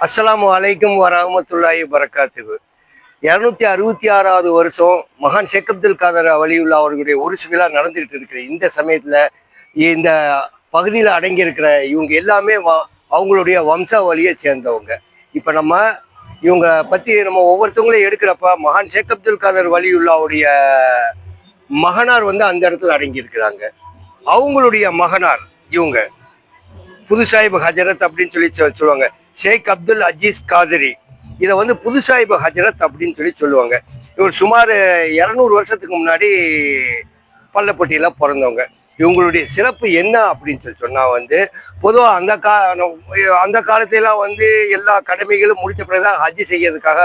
அஸ்ஸலாமு அலைக்கும் வரஹ்மத்துல்லாஹி வரகாத்துஹு. 266வது வருஷம் மகான் ஷேக் அப்துல் காதர் வலியுல்லா அவர்களுடைய உருசு விழா நடந்துகிட்டு இருக்கிற இந்த சமயத்தில் இந்த பகுதியில் அடங்கியிருக்கிற இவங்க எல்லாமே அவங்களுடைய வம்சாவளியை சேர்ந்தவங்க. இப்போ நம்ம இவங்க பற்றி நம்ம ஒவ்வொருத்தவங்களையும் எடுக்கிறப்ப மகான் ஷேக் அப்துல் காதர் வலியுல்லாவுடைய மகனார் அந்த இடத்துல அடங்கியிருக்கிறாங்க. அவங்களுடைய மகனார் இவங்க புது சாஹிப் ஹஜரத் அப்படின்னு சொல்லி சொல்லுவாங்க. ஷேக் அப்துல் அஜீஸ் காதரி இதை புது சாஹிப் ஹஜரத் அப்படின்னு சொல்லி சொல்லுவாங்க. இவர் சுமார் 200 வருஷத்துக்கு முன்னாடி பள்ளப்பட்டியில் பிறந்தவங்க. இவங்களுடைய சிறப்பு என்ன அப்படின்னு சொல்லி சொன்னால் பொதுவாக அந்த காலத்திலாம் எல்லா கடமைகளும் முடிச்ச பிறகுதான் ஹஜ்ஜு செய்யறதுக்காக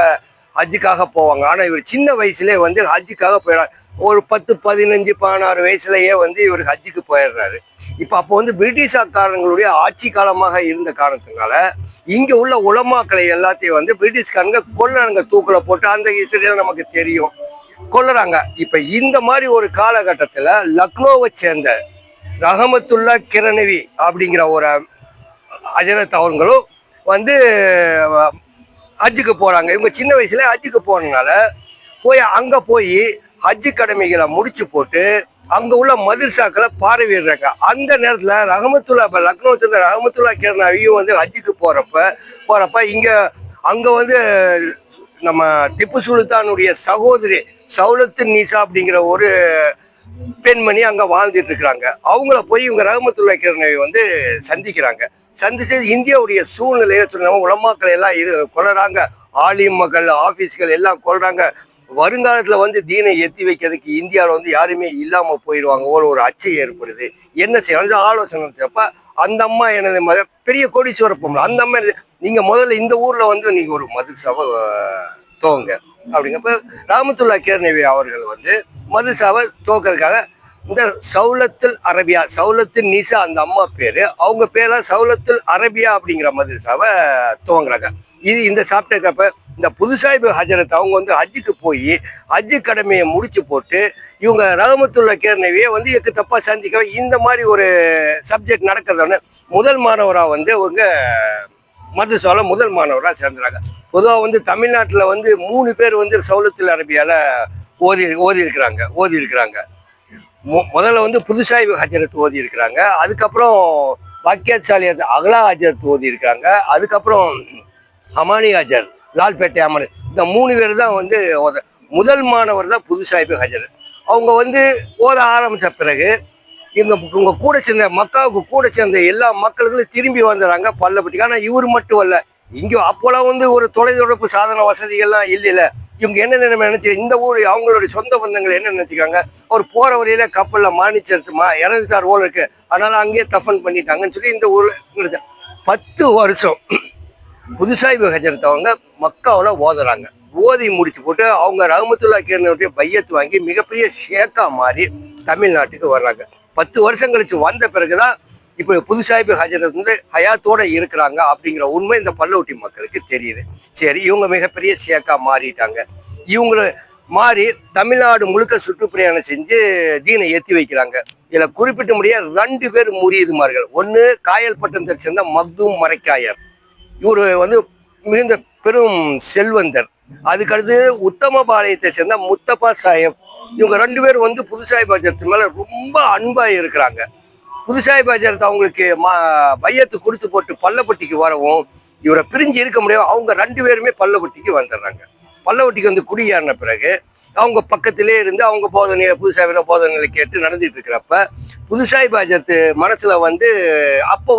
ஹஜ்ஜுக்காக போவாங்க. ஆனால் இவர் சின்ன வயசுலேயே ஹஜ்ஜுக்காக போயிடார். ஒரு 10, 15, 16 வயசுலேயே இவர் ஹஜ்ஜுக்கு போயிடுறாரு. அப்போ பிரிட்டிஷாக்காரங்களுடைய ஆட்சி காலமாக இருந்த காரணத்தினால இங்கே உள்ள உலமாக்களை எல்லாத்தையும் பிரிட்டிஷ்காரங்க கொல்லுறாங்க. தூக்கில் போட்டு அந்த ஹிஸ்டரியெல்லாம் நமக்கு தெரியும், கொல்லுறாங்க. இப்போ இந்த மாதிரி ஒரு காலகட்டத்தில் லக்னோவை சேர்ந்த ரஹமத்துல்லா கிரணவி அப்படிங்கிற ஒரு ஹஜரத் அவங்களும் ஹஜ்ஜுக்கு போகிறாங்க. இவங்க சின்ன வயசுல ஹஜ்ஜுக்கு போனதுனால அங்கே போய் ஹஜ்ஜு கடமைகளை முடிச்சு போட்டு அங்கே உள்ள மதரசாக்களை பார்வையிடுறாங்க. அந்த நேரத்தில் லக்னோ சேர்ந்த ரஹமத்துல்லா கிரணவியும் ஹஜ்ஜுக்கு போகிறப்ப அங்கே நம்ம திப்பு சுல்தானுடைய சகோதரி சௌலத்து நீசா அப்படிங்கிற ஒரு பெண்மணி அங்கே வாழ்ந்துட்டு இருக்கிறாங்க. அவங்கள போய் இவங்க ரஹமத்துல்லா கிரணவி சந்திக்கிறாங்க. சந்திச்சு இந்தியாவுடைய சூழ்நிலையை சொன்னாங்க. உலமாக்கள் எல்லாம் இது கொள்றாங்க, ஆலிம் மகள் ஆஃபீஸ்கள் எல்லாம் கொள்றாங்க. வருங்காலத்தில் தீனை எத்தி வைக்கிறதுக்கு இந்தியாவில் யாருமே இல்லாமல் போயிடுவாங்க. ஒரு அச்சை ஏற்படுது. என்ன செய்யணும் ஆலோசனை அப்போ அந்த அம்மா எனது பெரிய கோடீஸ்வர பொம்பளை. அந்த அம்மா நீங்கள் முதல்ல இந்த ஊரில் நீங்கள் ஒரு மதரசாவை துவங்க அப்படிங்கப்ப ரஹமத்துல்லா கிரணவி அவர்கள் மதரசாவை துவக்கிறதுக்காக இந்த சௌலத்துல் அரபியா, சௌலத்துல் நீசா அந்த அம்மா பேர், அவங்க பேர சௌலத்துல் அரபியா அப்படிங்கிற மதரசாவை துவங்குறாங்க. இந்த சாப்பிட்டப்ப இந்த புது சாஹிப் ஹஜரத் அவங்க ஹஜ்ஜுக்கு போய் ஹஜ்ஜு கடமையை முடிச்சு போட்டு இவங்க ரஹமத்துல்லா கிரணவியை எக்கு தப்பா சந்திக்க இந்த மாதிரி ஒரு சப்ஜெக்ட் நடக்கிறத முதல் மாணவராக அவங்க மதரசாவில் முதல் மாணவராக சேர்ந்துறாங்க. பொதுவாக தமிழ்நாட்டில் 3 பேர் சௌலத்துல் அரபியால ஓதி இருக்கிறாங்க. முதல்ல புது சாஹிப் ஹஜரத் ஓதி இருக்கிறாங்க. அதுக்கப்புறம் வாக்கியாத் சாலியாத் அகலா ஹஜரத் ஓதி இருக்காங்க. அதுக்கப்புறம் அமானி ஹஜர், லால்பேட்டை அமர், இந்த 3 பேர் தான் முதல் மாணவர் தான் புது சாஹிப் ஹஜரத். அவங்க ஓத ஆரம்பித்த பிறகு இவங்க கூட சேர்ந்த மக்காவுக்கு கூட சேர்ந்த எல்லா மக்களுக்கும் திரும்பி வந்துடுறாங்க பள்ளப்பட்டிக்கு. ஆனால் இவர் மட்டும் இல்லை, இங்கே அப்போலாம் ஒரு தொலைத்தொடர்பு சாதன வசதிகள்லாம் இல்லைல்ல. இவங்க என்ன நினைச்சு இந்த ஊர் அவங்களுடைய சொந்த பந்தங்கள் என்ன நினைச்சுக்காங்க, அவர் போற வழியில கப்பலில் மாணிச்சிருட்டுமா இறந்துட்டார் போல இருக்கு, அதனால அங்கேயே தஃபன் பண்ணிட்டாங்கன்னு சொல்லி இந்த ஊர்ல 10 வருஷம் புது சாஹிப் ஹஜரத் அவங்க மக்காவில் ஓதுறாங்க. ஓதி முடிச்சு போட்டு அவங்க ரஹமத்துல்லா கிரணவியுடைய பையத்து வாங்கி மிகப்பெரிய ஷேக்கா மாறி தமிழ்நாட்டுக்கு வர்றாங்க. 10 வருஷம் கழிச்சு வந்த பிறகுதான் இப்போ புது சாஹிப் ஹஜரத் ஹயாத்தோட இருக்கிறாங்க அப்படிங்கிற உண்மை இந்த பல்லவட்டி மக்களுக்கு தெரியுது. சரி, இவங்க மிகப்பெரிய ஷேக்கா மாறிட்டாங்க. இவங்களை மாறி தமிழ்நாடு முழுக்க சுற்றுப்பிரயாணம் செஞ்சு தீனை ஏற்றி வைக்கிறாங்க. இதில் குறிப்பிட்ட முடிய 2 பேர் முறியதுமார்கள். ஒன்று காயல்பட்டணத்தை சேர்ந்த மக்தூம் மரைக்காயர், இவர் மிகுந்த பெரும் செல்வந்தர். அதுக்கடுத்து உத்தமபாளையத்தை சேர்ந்த முத்தப்பா சாஹிப். இவங்க 2 பேர் புது சாஹிப் ஹஜரத் மேல ரொம்ப அன்பா இருக்கிறாங்க. புது சாஹிப் ஹஜரத் அவங்களுக்கு பையத்து கொடுத்து போட்டு பள்ளப்பட்டிக்கு வரவும் இவரை பிரிஞ்சு இருக்க முடியும். அவங்க 2 பேருமே பள்ளப்பட்டிக்கு வந்துடுறாங்க. பள்ளப்பட்டிக்கு குடியேறின பிறகு அவங்க பக்கத்திலே இருந்து அவங்க போதனை புது சாஹிப் போதனைகளை கேட்டு நடந்துட்டு இருக்கிறப்ப புது சாஹிப் ஹஜரத் மனசுல அப்போ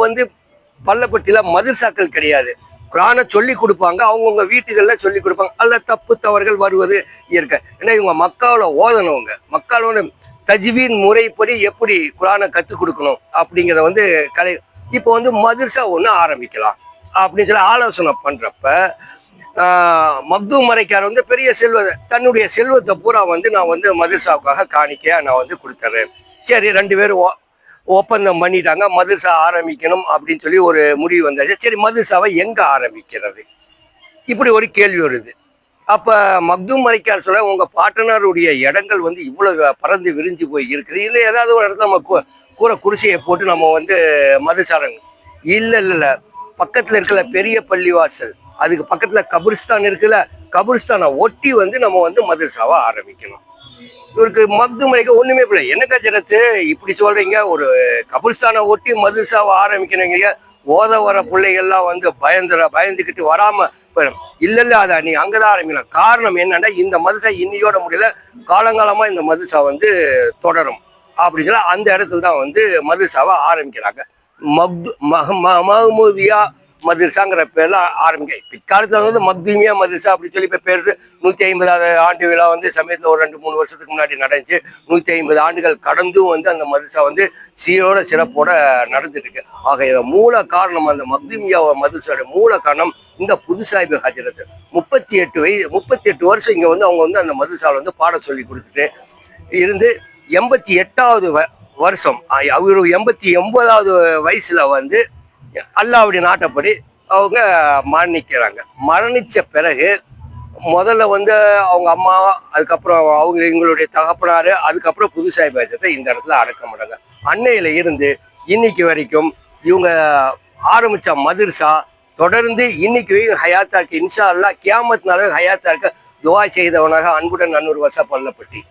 பள்ளப்பட்டியில மதரசாக்கள் கிடையாது. குரானை சொல்லி கொடுப்பாங்க, அவங்கவுங்க வீட்டுகளில் சொல்லி கொடுப்பாங்க. அல்ல தப்பு தவறுகள் வருவது இயற்கை. ஏன்னா இவங்க மக்காவில் ஓதனவங்க, மக்காவோட தஜ்வீன் முறைப்படி எப்படி குரானை கற்றுக் கொடுக்கணும் அப்படிங்கிறத கலை. இப்போ மதரசா ஒன்று ஆரம்பிக்கலாம் அப்படின்னு சொல்லி ஆலோசனை பண்ணுறப்ப மக்தூம் மரைக்கார் பெரிய தன்னுடைய செல்வத்தை பூரா நான் மதரசாவுக்காக காணிக்கையா நான் கொடுத்துட்றேன். சரி, 2 பேரும் ஒப்பந்தம் பண்ணிட்டாங்க. மதரசா ஆரம்பிக்கணும் அப்படின்னு சொல்லி ஒரு முடிவு வந்தாச்சு. சரி, மதரசாவை எங்கே ஆரம்பிக்கிறது, இப்படி ஒரு கேள்வி வருது. அப்ப மக்தூம் மலிக்கார் சொல்ல உங்க பாட்டனாருடைய இடங்கள் வந்து இவ்வளவு பறந்து விரிஞ்சு போய் இருக்குது, இல்லை ஏதாவது ஒரு இடத்துல நம்ம கூரை குடிசையை போட்டு நம்ம வந்து மதுசாரங்க. இல்ல இல்ல இல்ல, பக்கத்துல இருக்கல பெரிய பள்ளிவாசல், அதுக்கு பக்கத்துல கபிரிஸ்தான் இருக்குல்ல, கபிரிஸ்தானை ஒட்டி வந்து நம்ம வந்து மதரசாவை ஆரம்பிக்கணும். இவருக்கு மக்தூம் மலிக்க ஒண்ணுமே இல்லை. என்ன கஜரத்து இப்படி சொல்றீங்க, ஒரு கபிரிஸ்தானை ஒட்டி மதரசாவை ஆரம்பிக்கணுங்க, ஓத வர பிள்ளைகள்லாம் வந்து பயந்துக்கிட்டு வராம போயிடும். இல்ல இல்ல, அதை நீ அங்கதான் ஆரம்பிக்கலாம். காரணம் என்னன்னா, இந்த மதரசா இன்னையோட முடியல, காலங்காலமா இந்த மதரசா வந்து தொடரும் அப்படின்னு சொல்லி அந்த இடத்துல தான் வந்து மதரசாவை ஆரம்பிக்கிறாங்க. மஹ்மூதியா மதரசாங்கிற பேர்ல ஆரம்பிக்க. பிற்காலத்துல வந்து மக்தூமியா மதரசா அப்படின்னு சொல்லி இப்ப பேரு 150வது ஆண்டு விழா வந்து சமயத்துல ஒரு 2-3 வருஷத்துக்கு முன்னாடி நடந்துச்சு. 150 ஆண்டுகள் கடந்தும் வந்து அந்த மதரசா வந்து சீரோட சிறப்போட நடந்துட்டு இருக்கு. ஆக இத மூல காரணம், அந்த மக்தூமியா மதரசாவோட மூல காரணம் இந்த புதுசாஹிப் ஹஜரத். 38 வருஷம் இங்க வந்து அவங்க வந்து அந்த மதரசாவில் வந்து பாடம் சொல்லி கொடுத்துட்டு இருந்து 88வது வருஷம் அவரு 89வது வயசுல வந்து அல்லாவுடைய நாட்டப்படி அவங்க மரணிக்கிறாங்க. மரணிச்ச பிறகு முதல்ல வந்து அவங்க அம்மா, அதுக்கப்புறம் அவங்க எங்களுடைய தகப்பனாரு, அதுக்கப்புறம் புதுசாஹிப் ஹஜரத்தை இந்த இடத்துல அடக்கம் பண்ணாங்க. அன்னையில இருந்து இன்னைக்கு வரைக்கும் இவங்க ஆரம்பிச்ச மதரசா தொடர்ந்து இன்னைக்கு ஹயாத்தா இருக்கு. இன்ஷா அல்லாஹ் கியாமத் நாள் ஹயாத்தா இருக்க துவா செய்தவனாக அன்புடன் அன்னூர் வசா பள்ளப்பட்டி.